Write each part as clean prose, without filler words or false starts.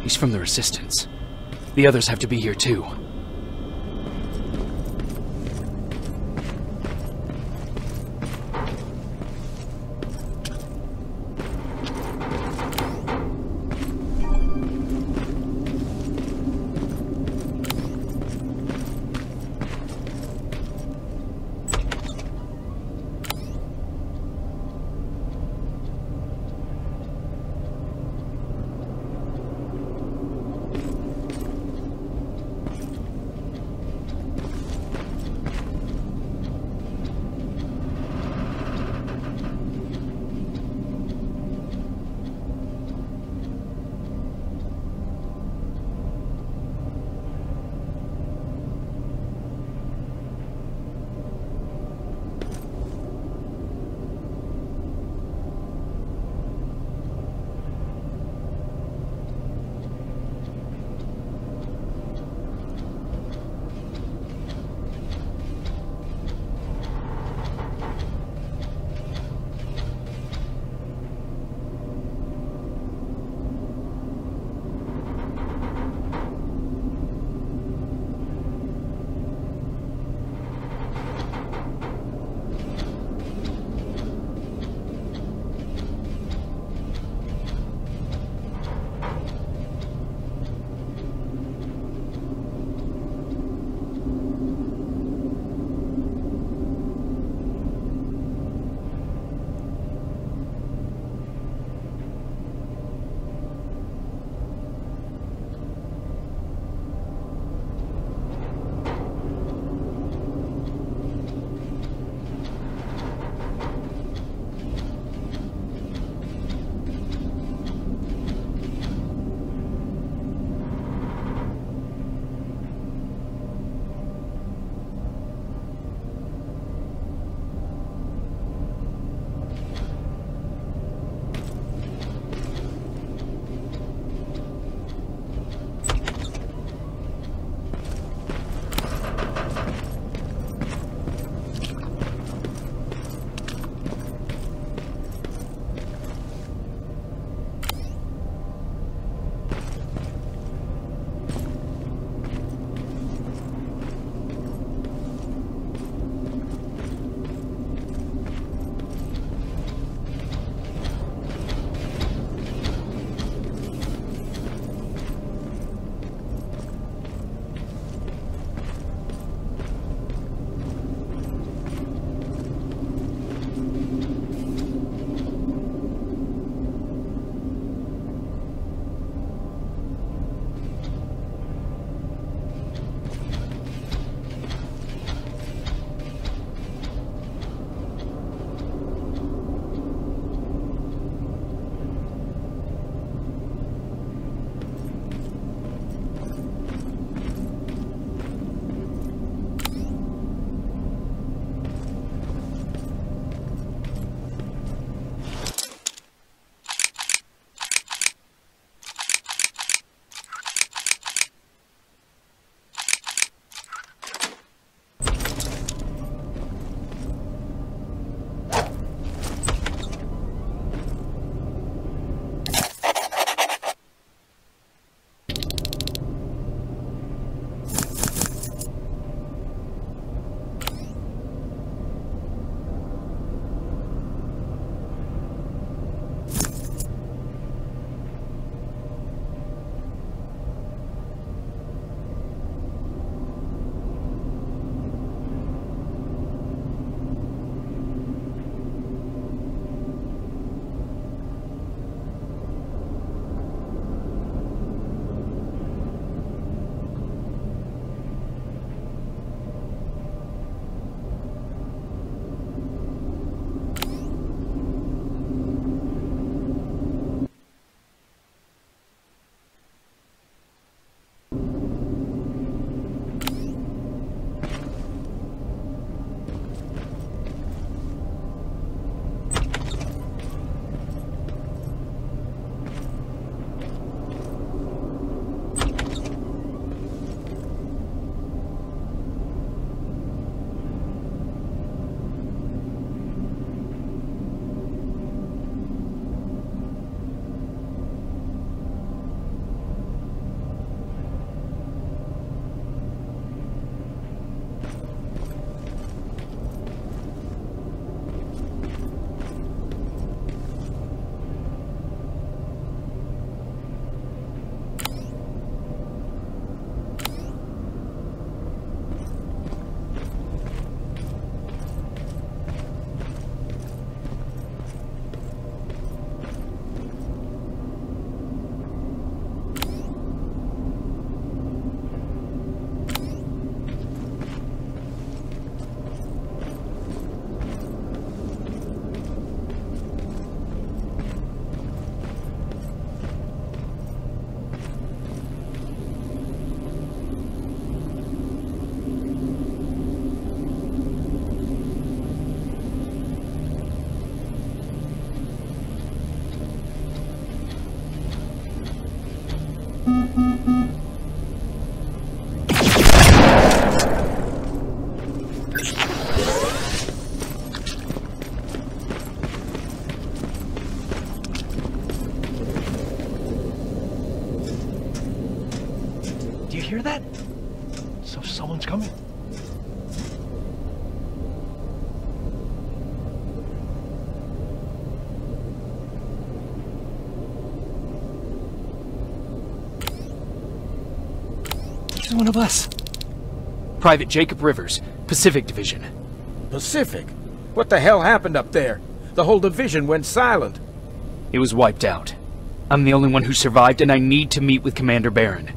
He's from the Resistance. The others have to be here too. that? So someone's coming. He's one of us. Private Jacob Rivers, Pacific Division. Pacific? What the hell happened up there? The whole division went silent. It was wiped out. I'm the only one who survived, and I need to meet with Commander Barron.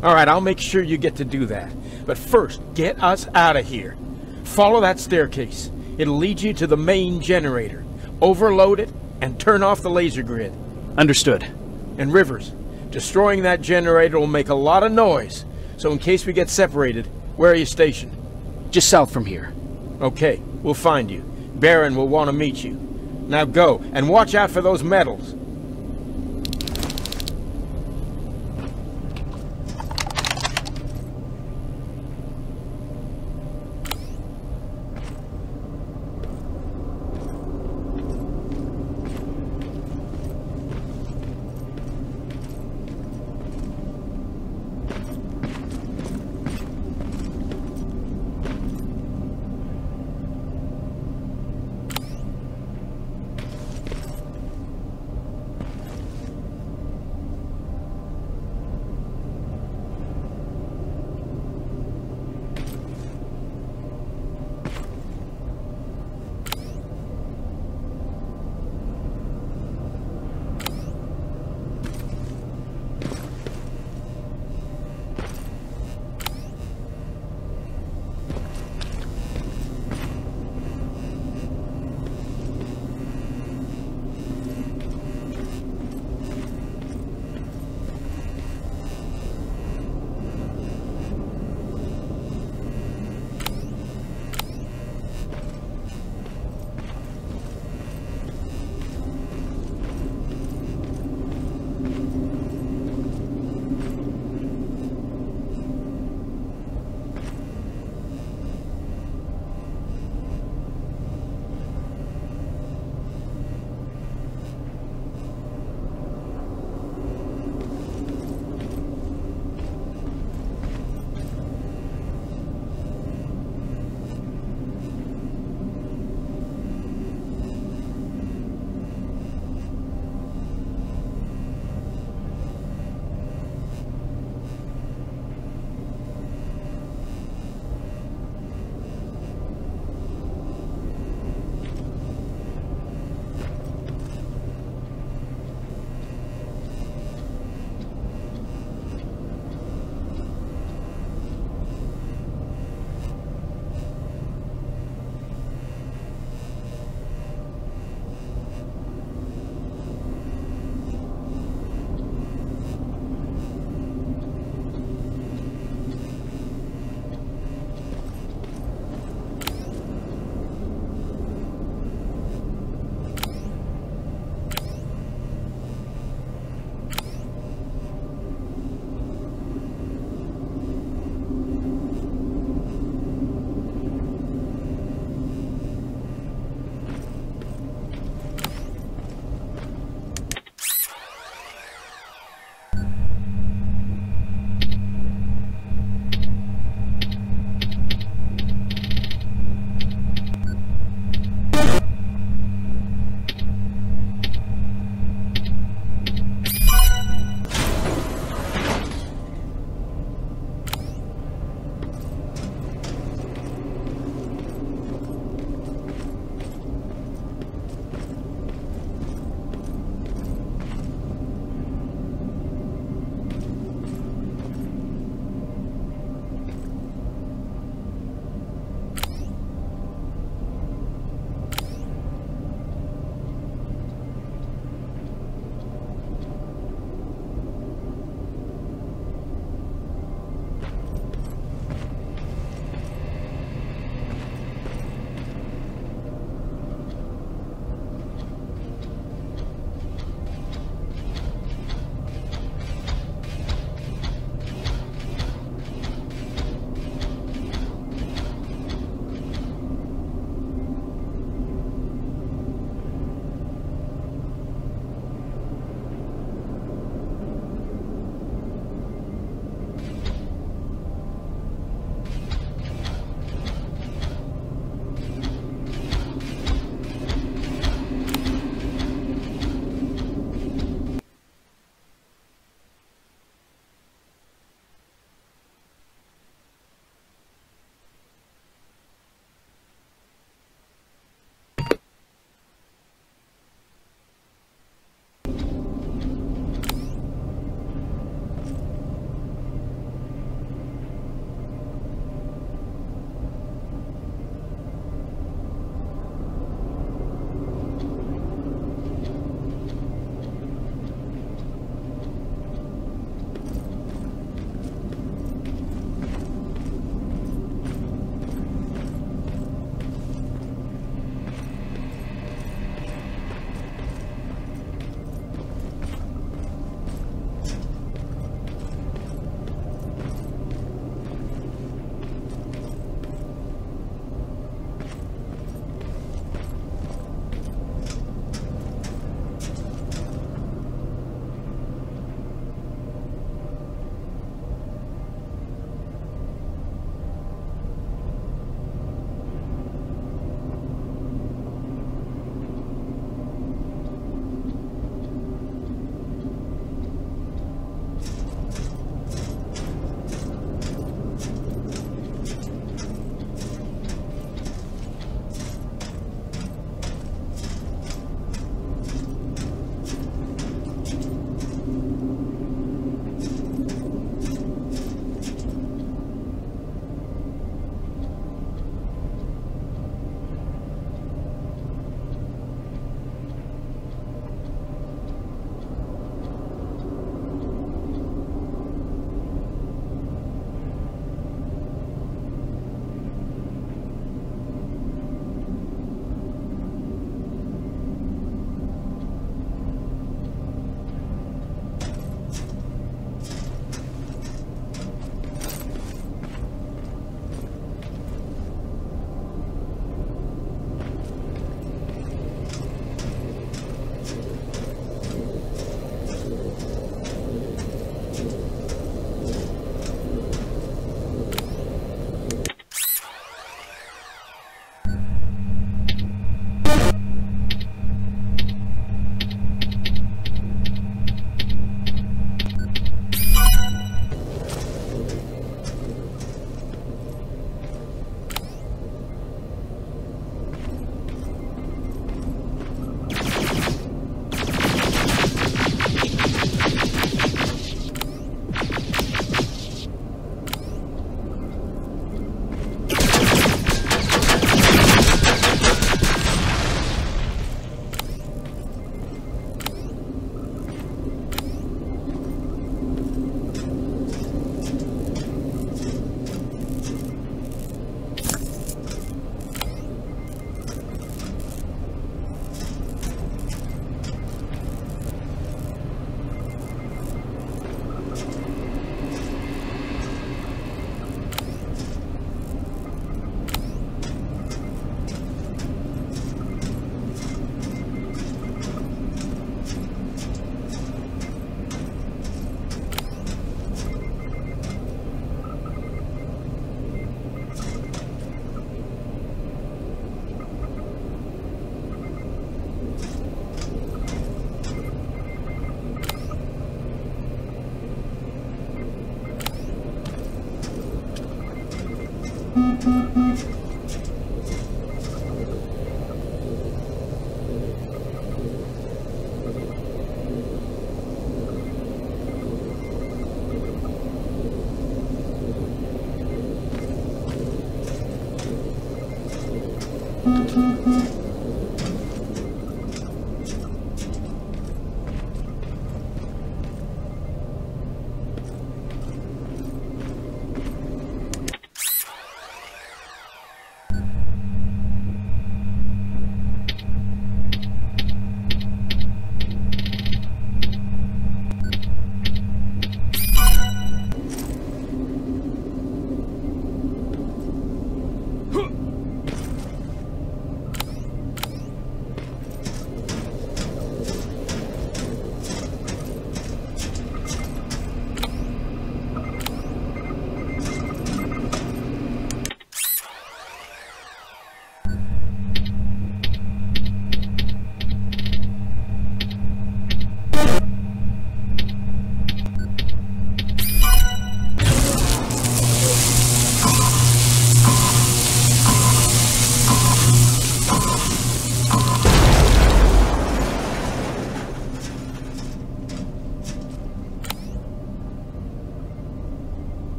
All right, I'll make sure you get to do that. But first, get us out of here. Follow that staircase. It'll lead you to the main generator. Overload it and turn off the laser grid. Understood. And Rivers, destroying that generator will make a lot of noise. So in case we get separated, where are you stationed? Just south from here. Okay, we'll find you. Barron will want to meet you. Now go, and watch out for those medals.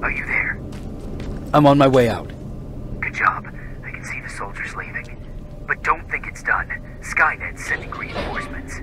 Are you there? I'm on my way out. Good job. I can see the soldiers leaving. But don't think it's done. Skynet's sending reinforcements.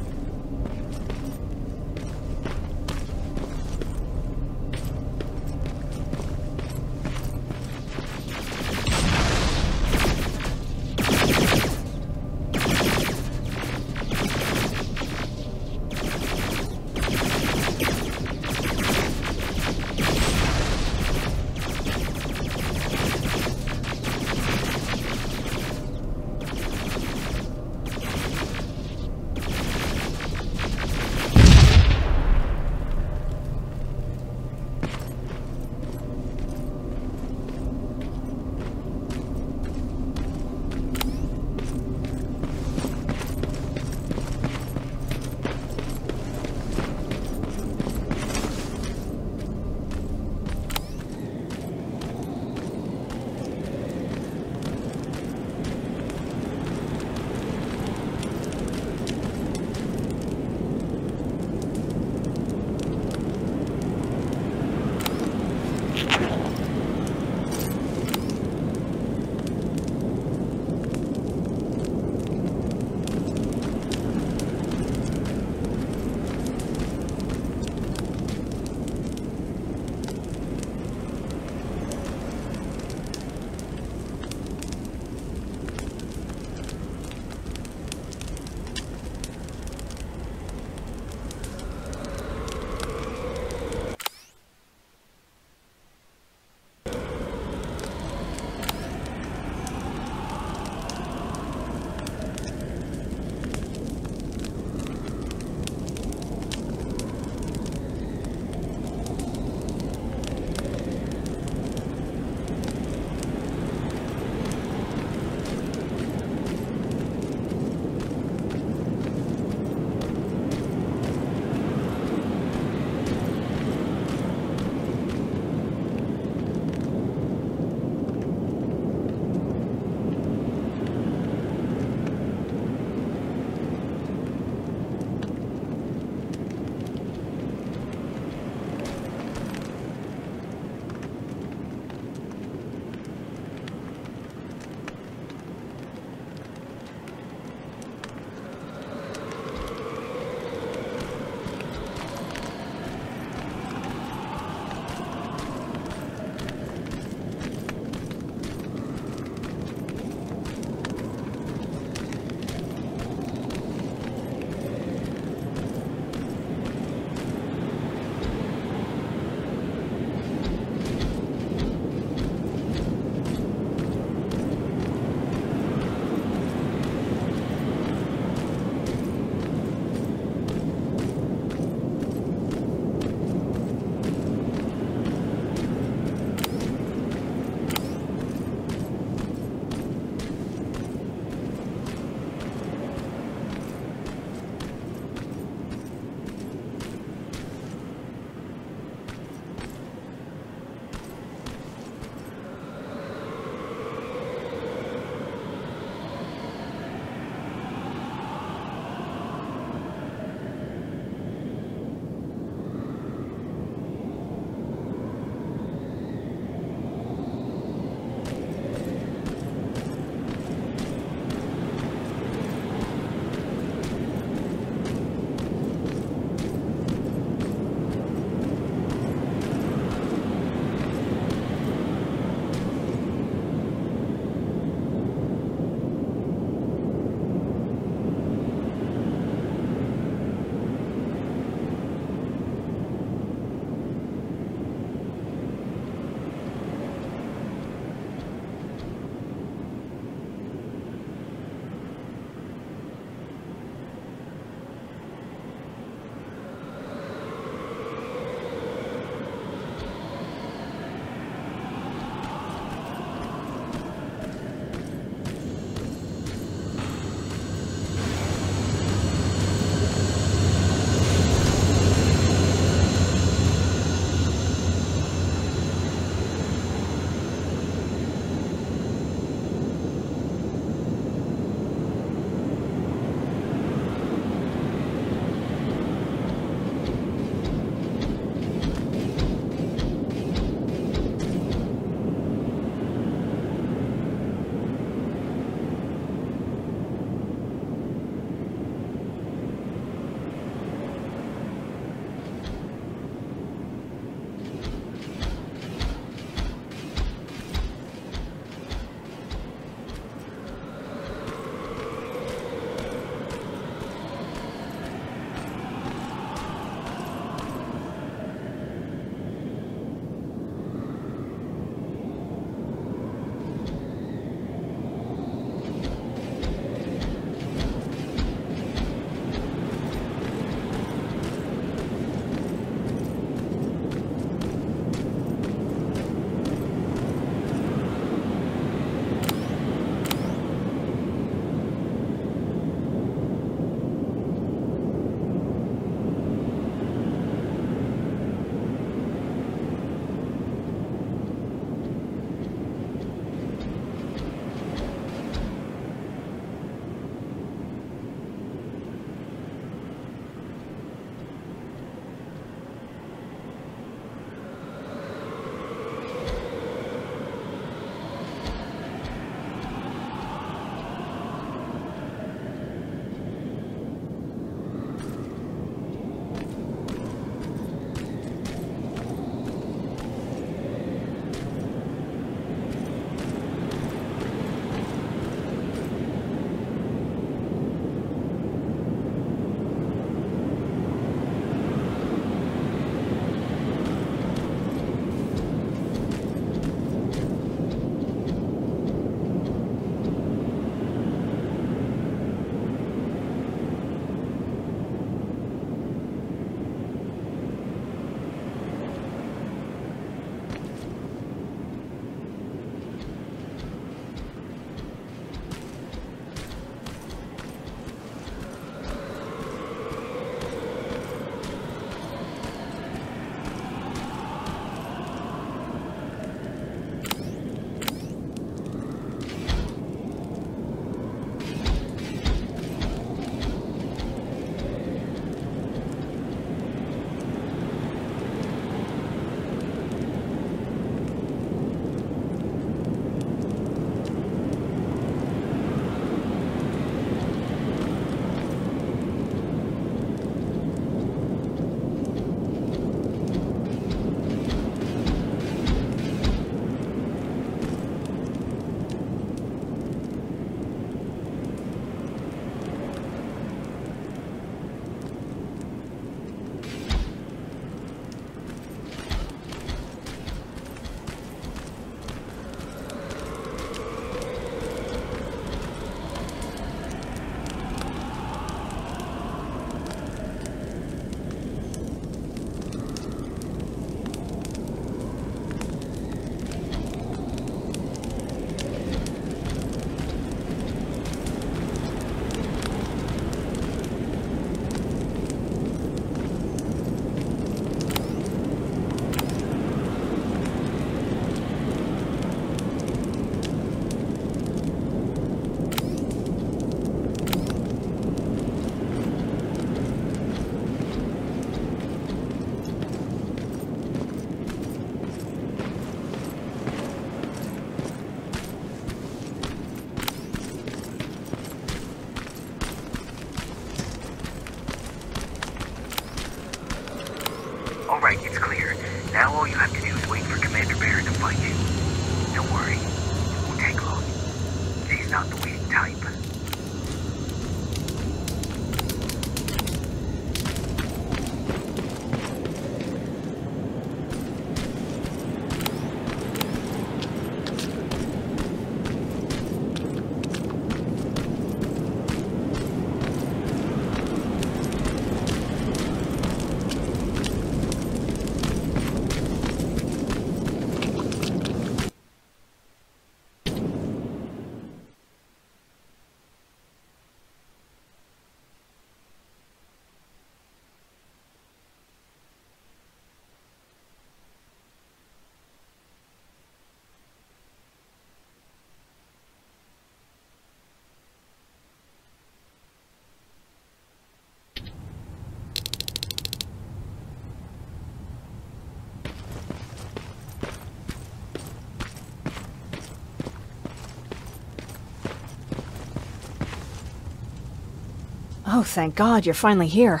Oh, thank God, you're finally here.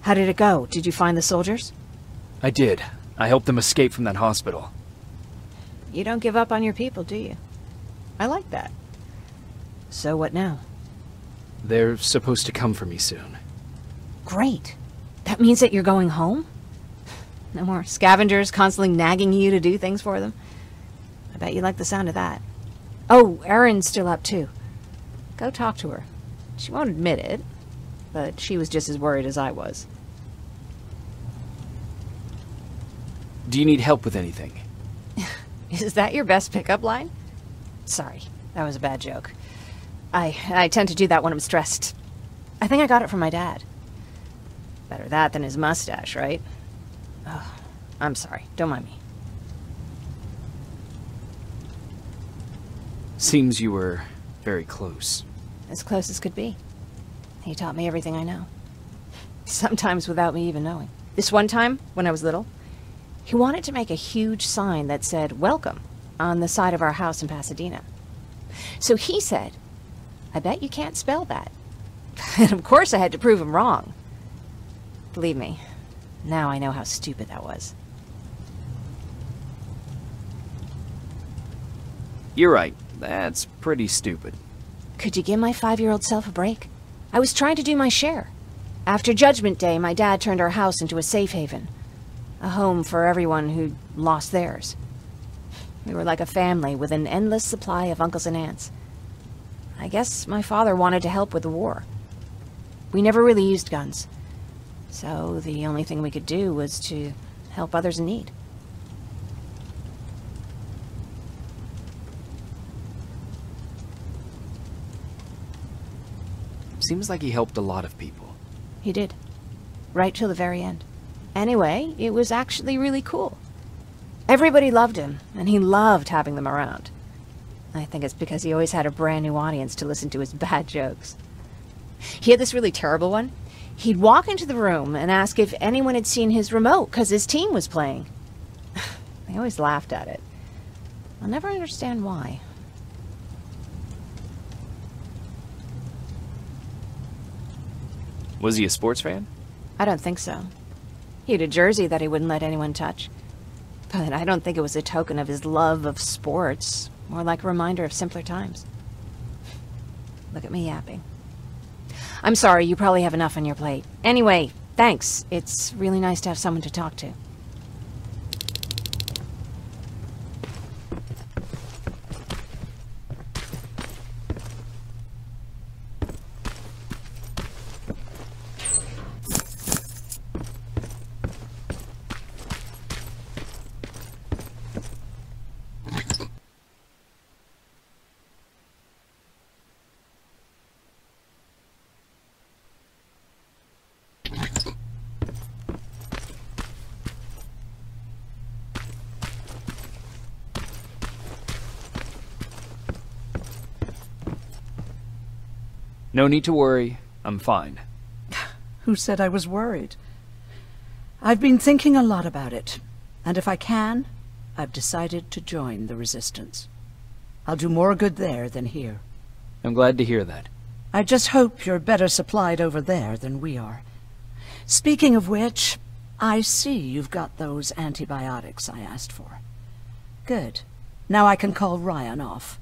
How did it go? Did you find the soldiers? I did. I helped them escape from that hospital. You don't give up on your people, do you? I like that. So what now? They're supposed to come for me soon. Great. That means that you're going home? No more scavengers constantly nagging you to do things for them? I bet you like the sound of that. Oh, Erin's still up too. Go talk to her. She won't admit it, but she was just as worried as I was. Do you need help with anything? Is that your best pickup line? Sorry, that was a bad joke. I tend to do that when I'm stressed. I think I got it from my dad. Better that than his mustache, right? Oh, I'm sorry. Don't mind me. Seems you were very close. As close as could be. He taught me everything I know. Sometimes without me even knowing. This one time, when I was little, he wanted to make a huge sign that said, "Welcome," on the side of our house in Pasadena. So he said, "I bet you can't spell that." And of course I had to prove him wrong. Believe me, now I know how stupid that was. You're right. That's pretty stupid. Could you give my 5-year-old self a break? I was trying to do my share. After Judgment Day, my dad turned our house into a safe haven. A home for everyone who'd lost theirs. We were like a family with an endless supply of uncles and aunts. I guess my father wanted to help with the war. We never really used guns. So the only thing we could do was to help others in need. Seems like he helped a lot of people. He did. Right till the very end. Anyway, it was actually really cool. Everybody loved him, and he loved having them around. I think it's because he always had a brand new audience to listen to his bad jokes. He had this really terrible one. He'd walk into the room and ask if anyone had seen his remote because his team was playing. They always laughed at it. I'll never understand why. Was he a sports fan? I don't think so. He had a jersey that he wouldn't let anyone touch. But I don't think it was a token of his love of sports, more like a reminder of simpler times. Look at me yapping. I'm sorry, you probably have enough on your plate. Anyway, thanks. It's really nice to have someone to talk to. No need to worry. I'm fine. Who said I was worried? I've been thinking a lot about it, and if I can, I've decided to join the Resistance. I'll do more good there than here. I'm glad to hear that. I just hope you're better supplied over there than we are. Speaking of which, I see you've got those antibiotics I asked for. Good. Now I can call Ryan off.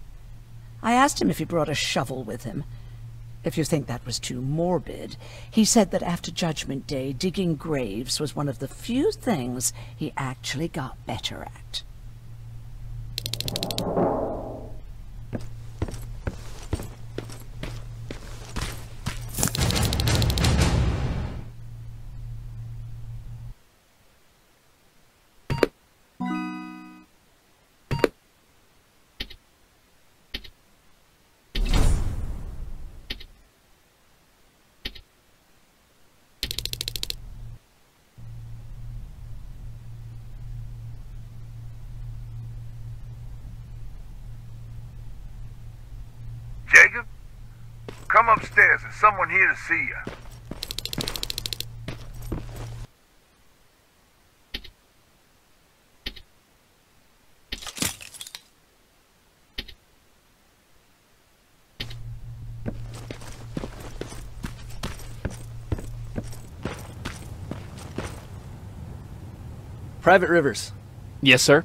I asked him if he brought a shovel with him. If you think that was too morbid, he said that after Judgment Day, digging graves was one of the few things he actually got better at. Jacob? Come upstairs. There's someone here to see you. Private Rivers. Yes, sir?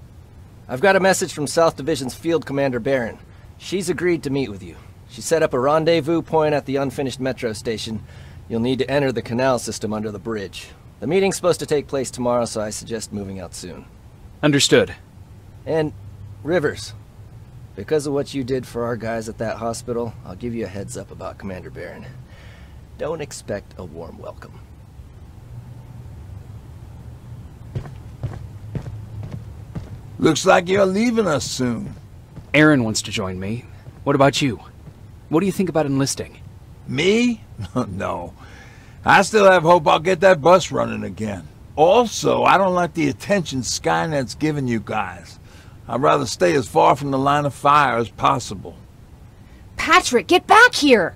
I've got a message from South Division's Field Commander Barron. She's agreed to meet with you. She set up a rendezvous point at the unfinished metro station. You'll need to enter the canal system under the bridge. The meeting's supposed to take place tomorrow, so I suggest moving out soon. Understood. And, Rivers, because of what you did for our guys at that hospital, I'll give you a heads up about Commander Barron. Don't expect a warm welcome. Looks like you're leaving us soon. Aaron wants to join me. What about you? What do you think about enlisting? Me? No. I still have hope I'll get that bus running again. Also, I don't like the attention Skynet's giving you guys. I'd rather stay as far from the line of fire as possible. Patrick, get back here!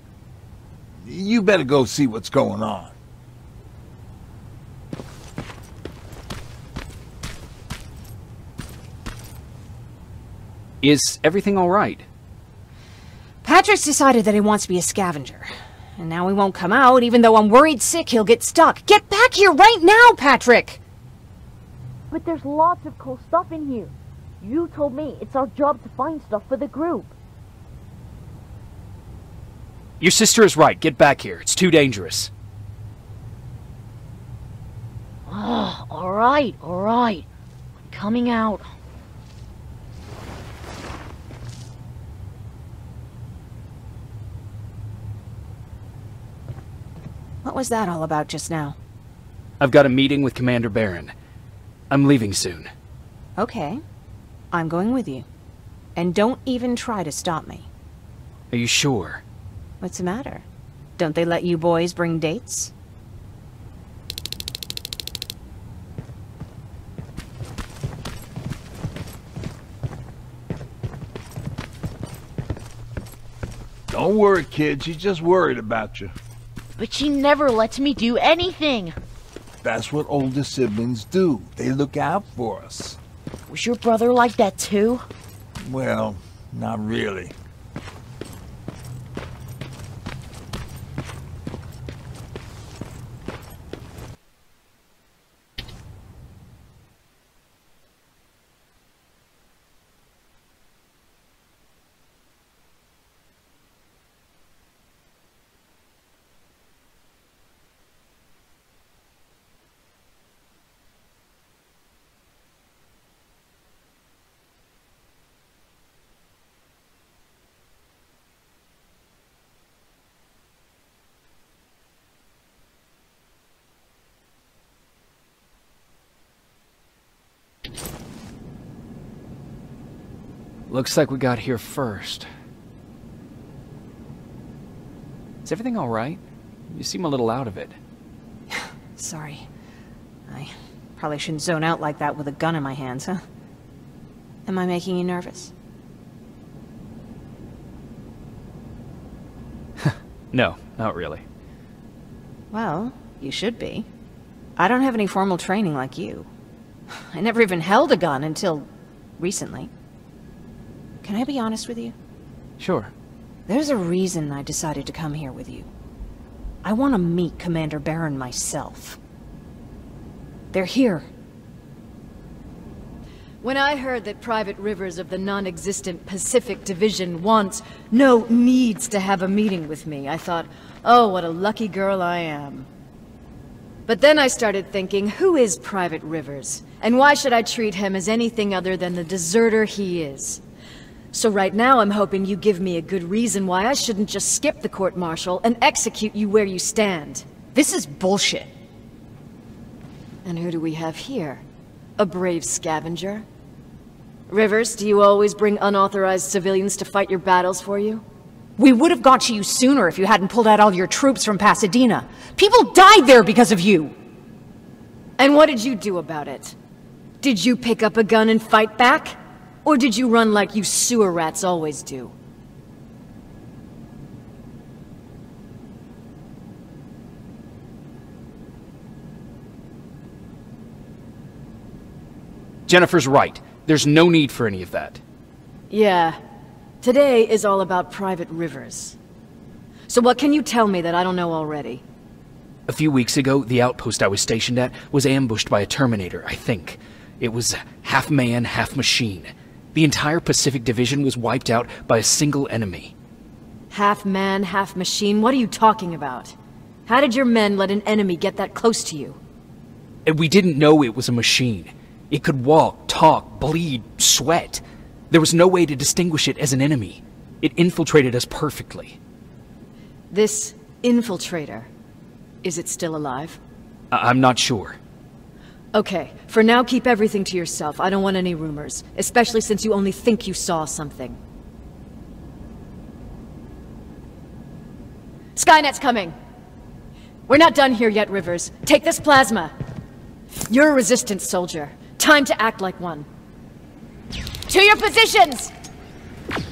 You better go see what's going on. Is everything all right? Patrick's decided that he wants to be a scavenger. And now he won't come out, even though I'm worried sick he'll get stuck. Get back here right now, Patrick! But there's lots of cool stuff in here. You told me it's our job to find stuff for the group. Your sister is right. Get back here. It's too dangerous. Alright. I'm coming out. What was that all about just now? I've got a meeting with Commander Barron. I'm leaving soon. Okay. I'm going with you. And don't even try to stop me. Are you sure? What's the matter? Don't they let you boys bring dates? Don't worry, kid. She's just worried about you. But she never lets me do anything. That's what older siblings do. They look out for us. Was your brother like that too? Well, not really. Looks like we got here first. Is everything all right? You seem a little out of it. Sorry. I probably shouldn't zone out like that with a gun in my hands, huh? Am I making you nervous? No, not really. Well, you should be. I don't have any formal training like you. I never even held a gun until recently. Can I be honest with you? Sure. There's a reason I decided to come here with you. I want to meet Commander Barron myself. They're here. When I heard that Private Rivers of the non-existent Pacific Division needs to have a meeting with me, I thought, oh, what a lucky girl I am. But then I started thinking, who is Private Rivers? And why should I treat him as anything other than the deserter he is? So right now I'm hoping you give me a good reason why I shouldn't just skip the court-martial and execute you where you stand. This is bullshit. And who do we have here? A brave scavenger? Rivers, do you always bring unauthorized civilians to fight your battles for you? We would have got to you sooner if you hadn't pulled out all your troops from Pasadena. People died there because of you! And what did you do about it? Did you pick up a gun and fight back? Or did you run like you sewer rats always do? Jennifer's right. There's no need for any of that. Yeah. Today is all about Private Rivers. So what can you tell me that I don't know already? A few weeks ago, the outpost I was stationed at was ambushed by a Terminator, I think. It was half man, half machine. The entire Pacific Division was wiped out by a single enemy. Half man, half machine? What are you talking about? How did your men let an enemy get that close to you? And we didn't know it was a machine. It could walk, talk, bleed, sweat. There was no way to distinguish it as an enemy. It infiltrated us perfectly. This infiltrator, is it still alive? I'm not sure. Okay, for now keep everything to yourself. I don't want any rumors, especially since you only think you saw something. Skynet's coming! We're not done here yet, Rivers. Take this plasma. You're a resistance soldier. Time to act like one. To your positions!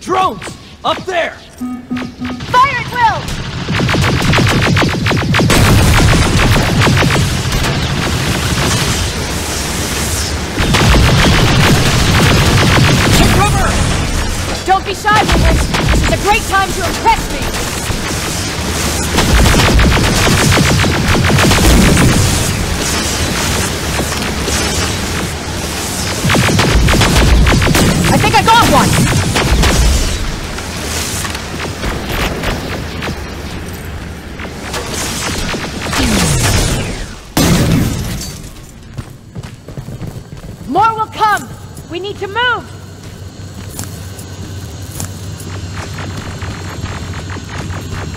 Drones! Up there! Fire at will! Take cover! Don't be shy, Rivers. This is a great time to impress me. I think I got one! More will come! We need to move!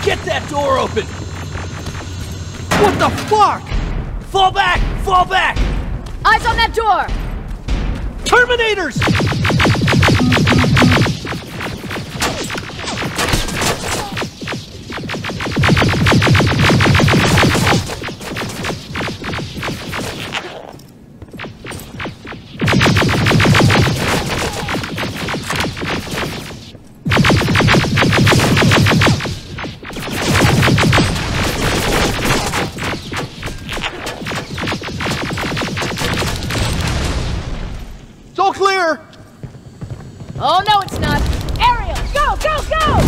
Get that door open! What the fuck? Fall back! Fall back! Eyes on that door! Terminators! It's all clear! Oh, no, it's not! Ariel, go, go, go!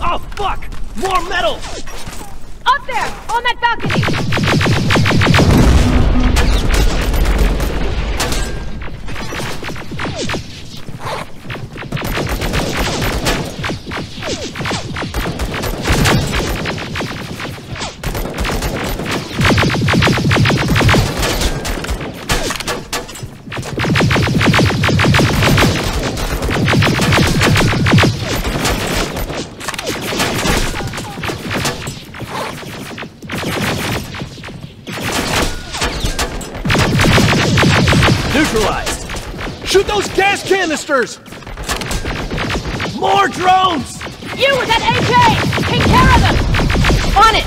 Oh, fuck! More metal! Up there! On that balcony! Neutralized! Shoot those gas canisters! More drones! You with that AK! Take care of them! On it!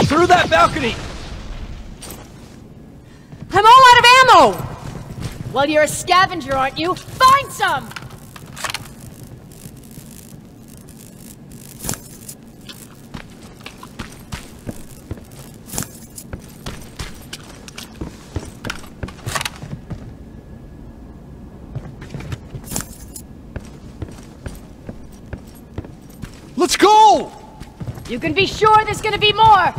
Through that balcony! I'm all out of ammo! Well, you're a scavenger, aren't you? Find some! Let's go! You can be sure there's gonna be more!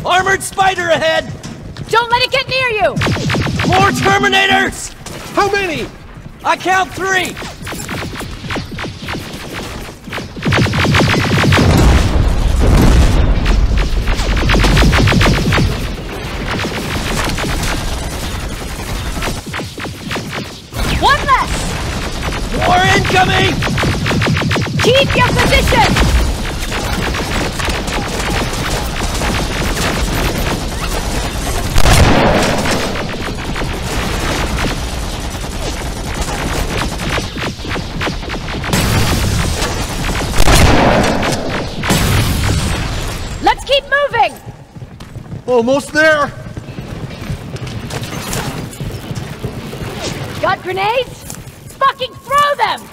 Armored spider ahead! Don't let it get near you! More Terminators! How many? I count 3! Incoming! Keep your position! Let's keep moving! Almost there! Got grenades? Fucking throw them!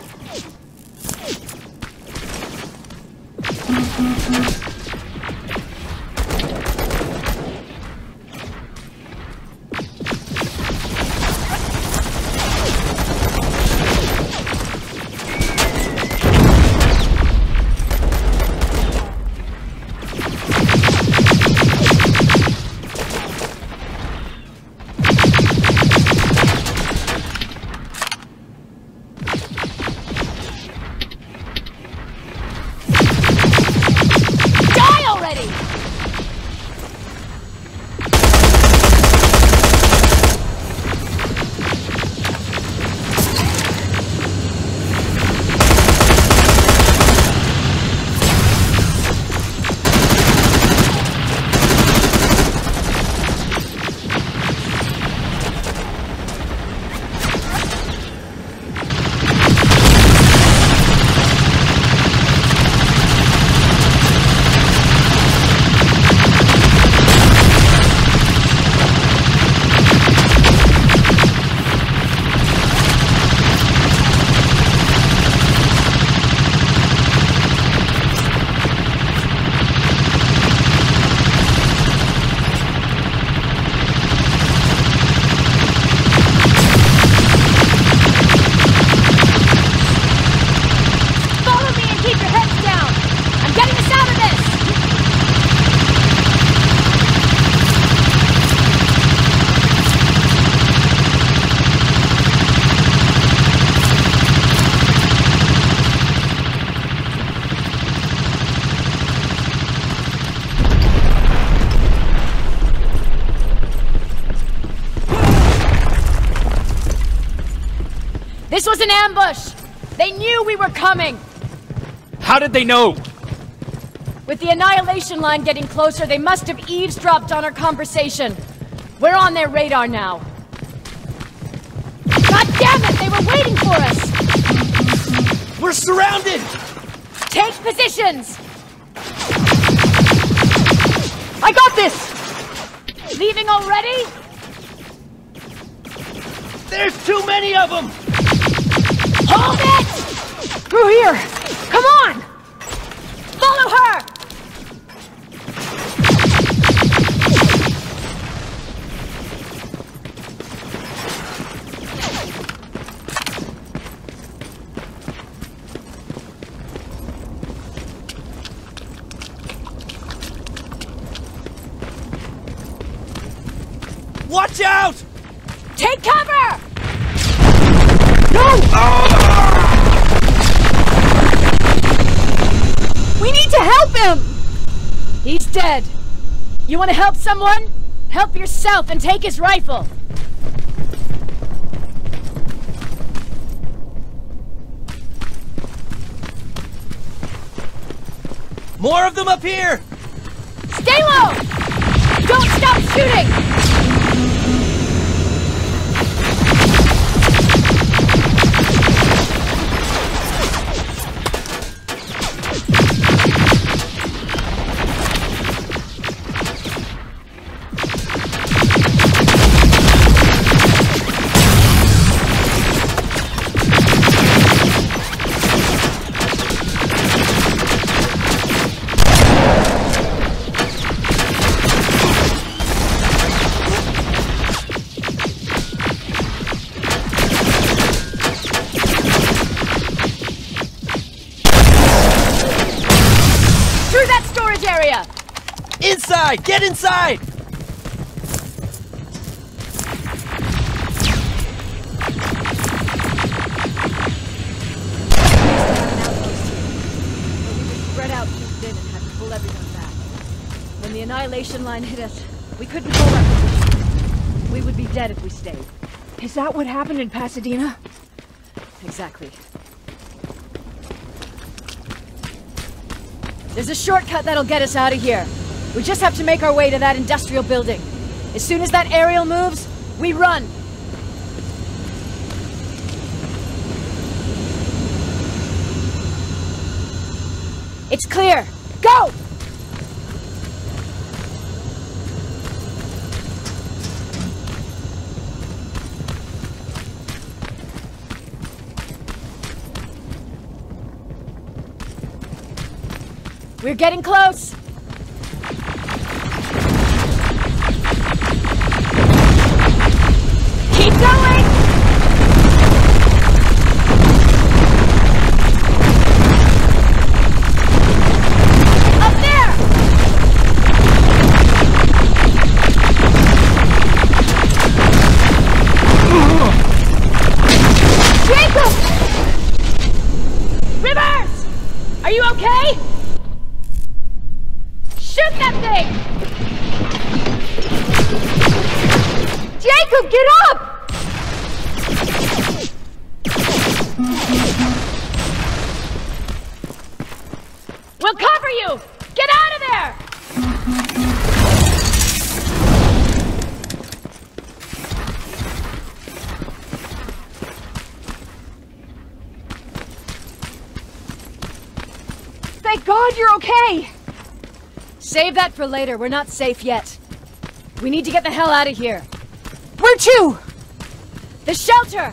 This was an ambush! They knew we were coming! How did they know? With the annihilation line getting closer, they must have eavesdropped on our conversation. We're on their radar now. God damn it! They were waiting for us! We're surrounded! Take positions! I got this! Leaving already? There's too many of them! Hold it! Through here! Come on! Follow her! Watch out! Take cover! No! We need to help him! He's dead. You want to help someone? Help yourself and take his rifle. More of them up here! Stay low! Don't stop shooting! Inside! Get inside! Spread out too thin and had to pull everyone back. When the annihilation line hit us, we couldn't hold our position. We would be dead if we stayed. Is that what happened in Pasadena? Exactly. There's a shortcut that'll get us out of here. We just have to make our way to that industrial building. As soon as that aerial moves, we run. It's clear. Go! We're getting close! Keep going! Up there! Jacob! Rivers! Are you okay? Shoot that thing! Jacob, get up! We'll cover you! Get out of there! Thank God you're okay! Save that for later. We're not safe yet. We need to get the hell out of here. Where to? The shelter!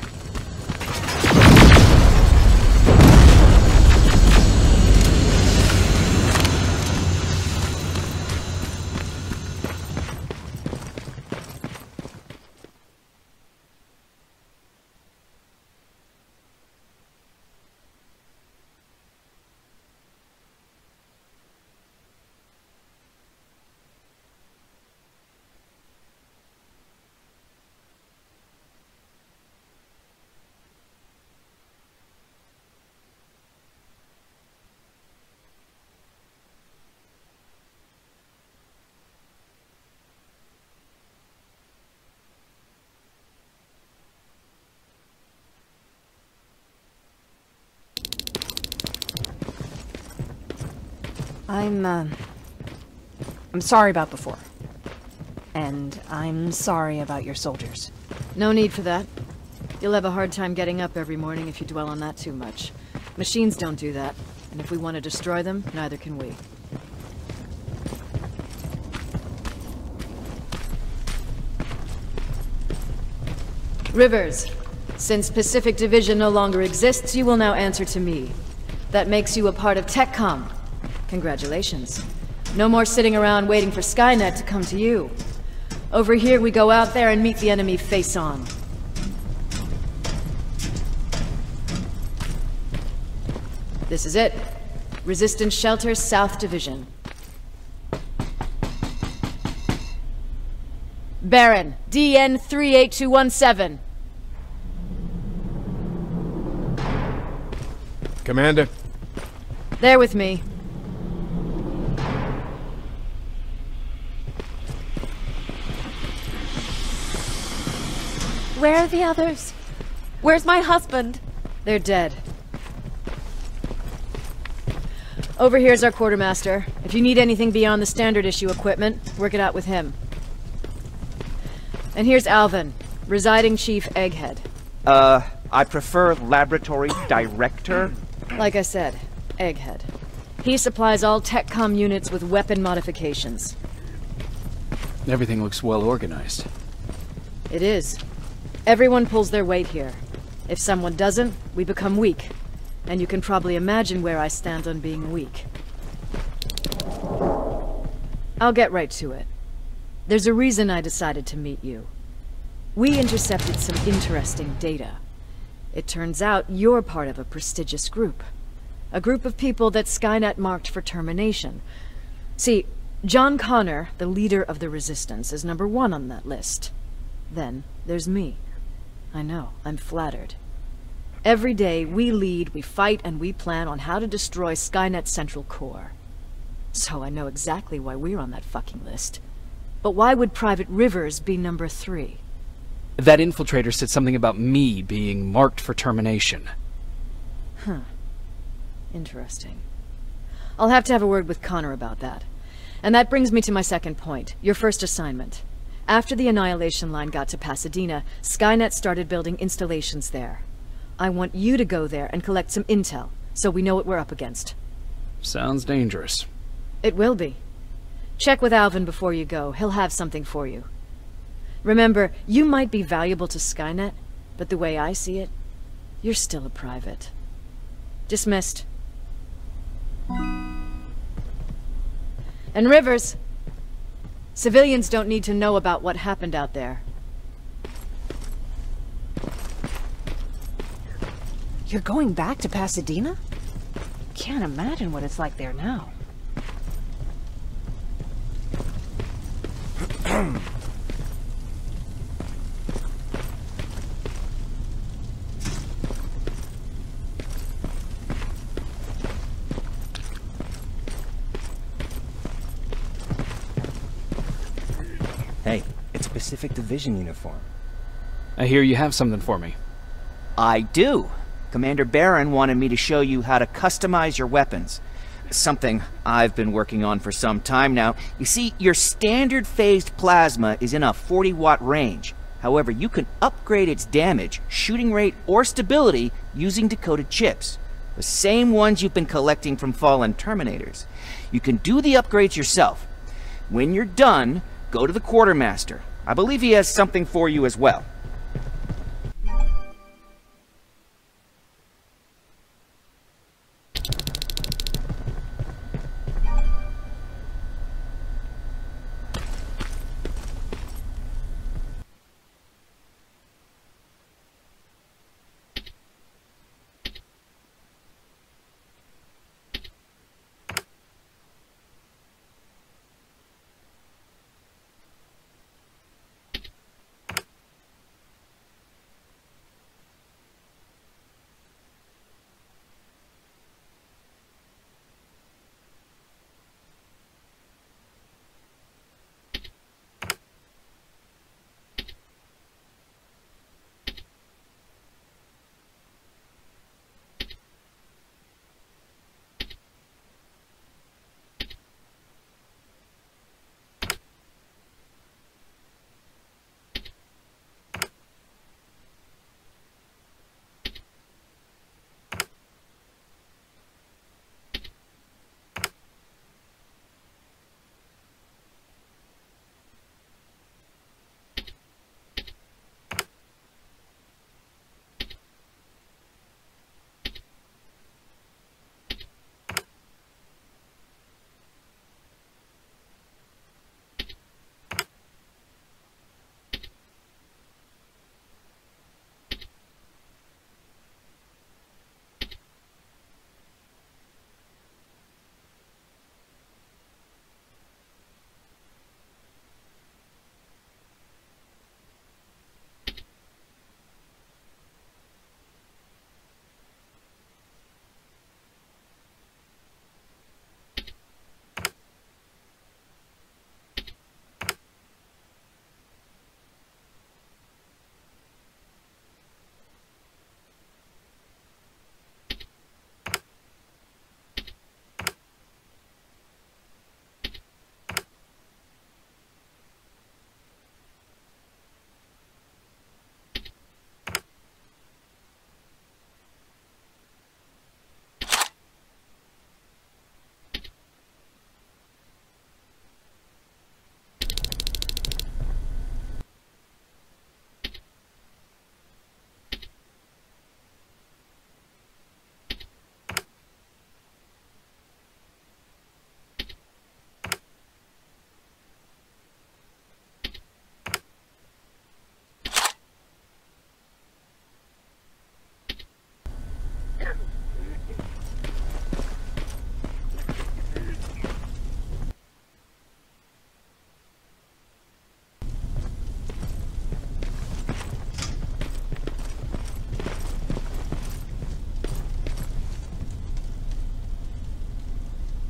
I'm sorry about before. And I'm sorry about your soldiers. No need for that. You'll have a hard time getting up every morning if you dwell on that too much. Machines don't do that, and if we want to destroy them, neither can we. Rivers, since Pacific Division no longer exists, you will now answer to me. That makes you a part of TechCom. Congratulations. No more sitting around waiting for Skynet to come to you. Over here, we go out there and meet the enemy face on. This is it. Resistance Shelter, South Division. Baron, DN 38217. Commander? They're with me. Where are the others? Where's my husband? They're dead. Over here's our quartermaster. If you need anything beyond the standard issue equipment, work it out with him. And here's Alvin, residing chief Egghead. I prefer laboratory director. Like I said, Egghead. He supplies all TechCom units with weapon modifications. Everything looks well organized. It is. Everyone pulls their weight here. If someone doesn't, we become weak. And you can probably imagine where I stand on being weak. I'll get right to it. There's a reason I decided to meet you. We intercepted some interesting data. It turns out you're part of a prestigious group. A group of people that Skynet marked for termination. See, John Connor, the leader of the Resistance, is #1 on that list. Then there's me. I know, I'm flattered. Every day, we lead, we fight, and we plan on how to destroy Skynet's central core. So I know exactly why we're on that fucking list. But why would Private Rivers be #3? That infiltrator said something about me being marked for termination. Huh. Interesting. I'll have to have a word with Connor about that. And that brings me to my second point, your first assignment. After the Annihilation Line got to Pasadena, Skynet started building installations there. I want you to go there and collect some intel, so we know what we're up against. Sounds dangerous. It will be. Check with Alvin before you go. He'll have something for you. Remember, you might be valuable to Skynet, but the way I see it, you're still a private. Dismissed. And Rivers, civilians don't need to know about what happened out there. You're going back to Pasadena? Can't imagine what it's like there now. Hey, it's a Pacific Division uniform. I hear you have something for me. I do. Commander Barron wanted me to show you how to customize your weapons. Something I've been working on for some time now. You see, your standard phased plasma is in a 40-watt range. However, you can upgrade its damage, shooting rate, or stability using decoded chips. The same ones you've been collecting from fallen Terminators. You can do the upgrades yourself. When you're done, go to the Quartermaster. I believe he has something for you as well.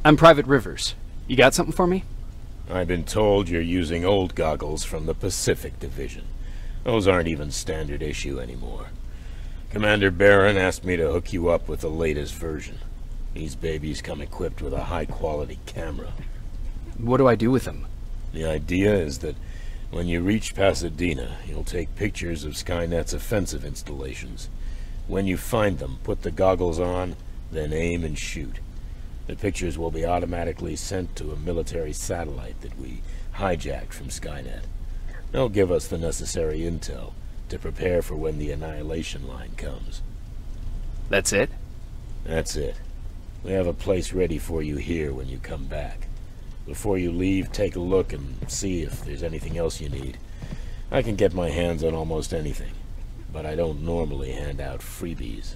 I'm Private Rivers. You got something for me? I've been told you're using old goggles from the Pacific Division. Those aren't even standard issue anymore. Commander Barron asked me to hook you up with the latest version. These babies come equipped with a high-quality camera. What do I do with them? The idea is that when you reach Pasadena, you'll take pictures of Skynet's offensive installations. When you find them, put the goggles on, then aim and shoot. The pictures will be automatically sent to a military satellite that we hijacked from Skynet. They'll give us the necessary intel to prepare for when the annihilation line comes. That's it? That's it. We have a place ready for you here when you come back. Before you leave, take a look and see if there's anything else you need. I can get my hands on almost anything, but I don't normally hand out freebies.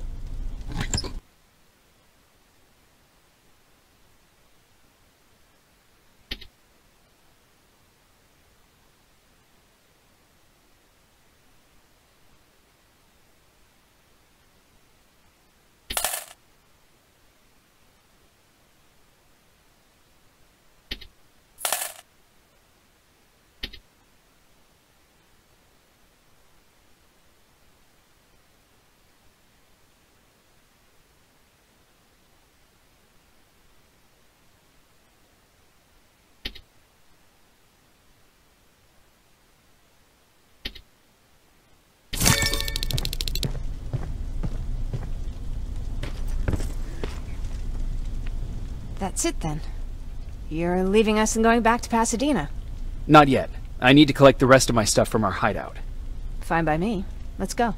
That's it then. You're leaving us and going back to Pasadena. Not yet. I need to collect the rest of my stuff from our hideout. Fine by me. Let's go.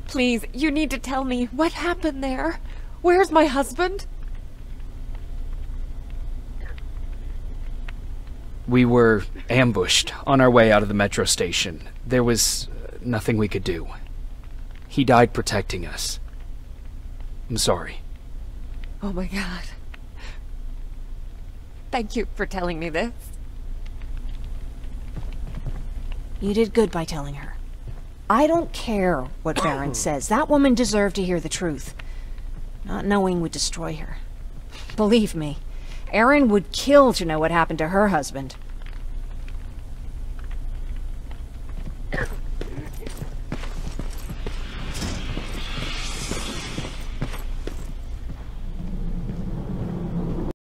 Please, you need to tell me what happened there. Where's my husband? We were ambushed on our way out of the metro station. There was nothing we could do. He died protecting us. I'm sorry. Oh my God. Thank you for telling me this. You did good by telling her. I don't care what Baron says. That woman deserved to hear the truth. Not knowing would destroy her. Believe me, Erin would kill to know what happened to her husband.